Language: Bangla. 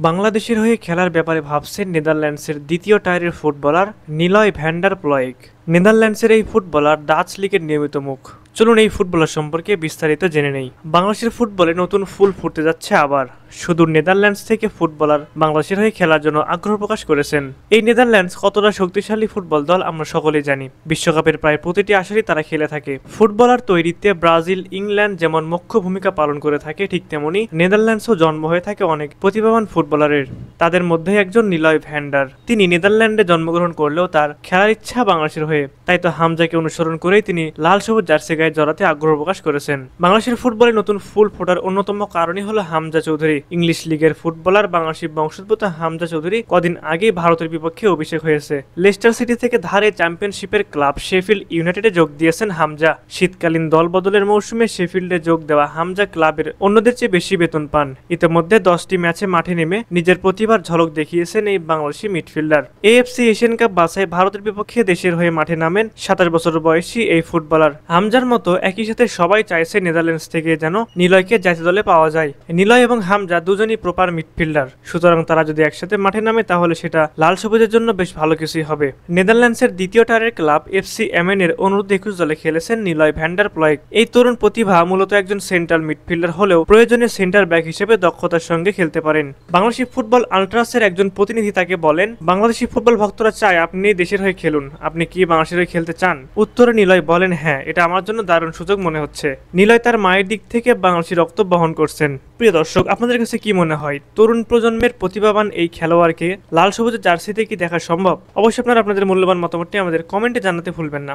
বাংলাদেশের হয়ে খেলার ব্যাপারে ভাবছেন নেদারল্যান্ডসের দ্বিতীয় টায়ারের ফুটবলার নিলয় ভ্যান ডার প্লয়েক। নেদারল্যান্ডসের এই ফুটবলার ডাচ লিগের নিয়মিত মুখ। চলুন এই ফুটবলার সম্পর্কে বিস্তারিত জেনে নেই। বাংলাদেশের ফুটবলে নতুন ফুল ফুটতে যাচ্ছে আবার। সুদূর নেদারল্যান্ডস থেকে ফুটবলার বাংলাদেশের হয়ে খেলার জন্য আগ্রহ প্রকাশ করেছেন। এই নেদারল্যান্ডস কতটা শক্তিশালী ফুটবল দল আমরা সকলেই জানি। বিশ্বকাপের প্রায় প্রতিটি আসরেই তারা খেলে থাকে। ফুটবলার তৈরিতে ব্রাজিল, ইংল্যান্ড যেমন মুখ্য ভূমিকা পালন করে থাকে, ঠিক তেমনি নেদারল্যান্ডসও জন্ম হয়ে থাকে অনেক প্রতিভাবান ফুটবলারের। তাদের মধ্যে একজন নিলয় ভ্যান ডার। তিনি নেদারল্যান্ডে জন্মগ্রহণ করলেও তার খেলার ইচ্ছা বাংলাদেশের হয়ে। তাই তো হামজাকে অনুসরণ করেই তিনি লাল সবুজ জার্সি গায়ে জড়াতে আগ্রহ প্রকাশ করেছেন। বাংলাদেশের ফুটবলে নতুন ফুল ফোটার অন্যতম কারণই হলো হামজা চৌধুরী। ইংলিশ লিগের ফুটবলার বাংলাদেশি বংশোদ্ভূত হামজা চৌধুরী কদিন আগেই ভারতের বিপক্ষে অভিষেক হয়েছে। লেস্টার সিটি থেকে ধারে চ্যাম্পিয়নশিপের ক্লাব শেফিল্ড ইউনাইটেডে যোগ দিয়েছেন হামজা। শীতকালীন দল বদলের মৌসুমে শেফিল্ডে যোগ দেওয়া হামজা ক্লাবের অন্যদের চেয়ে বেশি বেতন পান। ইতিমধ্যে 10টি ম্যাচে মাঠে নেমে নিজের প্রতিভার ঝলক দেখিয়েছেন এই Bangladeshi midfielder. AFC Asian cup বাছাই ভারতের বিপক্ষে দেশের হয়ে মাঠে নামেন 27 বছর বয়সী এই ফুটবলার। হামজার মতো একই সাথে সবাই চাইছে নেদারল্যান্ডস থেকে যেন নিলয়কে জাতীয় দলে পাওয়া যায়। নিলয় এবং হামজা দুজনই প্রপার মিডফিল্ডার, সুতরাং তারা যদি একসাথে মাঠে নামে তাহলে সেটা লাল সবুজের জন্য বেশ ভালো কিছুই হবে। নেদারল্যান্ডসের দ্বিতীয় টায়ারের ক্লাব এফসি এমেনের অনুরোধ-21 দলে খেলেছেন নিলয় ভ্যান ডার প্লয়েক। এই তরুণ প্রতিভা মূলত একজন সেন্ট্রাল মিডফিল্ডার হলেও প্রয়োজনে সেন্টার ব্যাক হিসেবে দক্ষতার সঙ্গে খেলতে পারেন। বাংলাদেশি ফুটবল আল্ট্রাসের একজন প্রতিনিধি তাকে বলেন, বাংলাদেশি ফুটবল ভক্তরা চায় আপনি দেশের হয়ে খেলুন, আপনি কি বাংলাদেশের হয়ে খেলতে চান? উত্তরে নিলয় বলেন, হ্যাঁ, এটা আমার জন্য দারুণ সুযোগ মনে হচ্ছে। নিলয় তার মায়ের দিক থেকে বাংলাদেশি রক্ত বহন করছেন। প্রিয় দর্শক, আপনাদের কাছে কি মনে হয় তরুণ প্রজন্মের প্রতিভাবান এই খেলোয়াড়কে লাল সবুজের জার্সিতে কি দেখা সম্ভব? অবশ্যই আপনারা আপনাদের মূল্যবান মতামতটি আমাদের কমেন্টে জানাতে ভুলবেন না।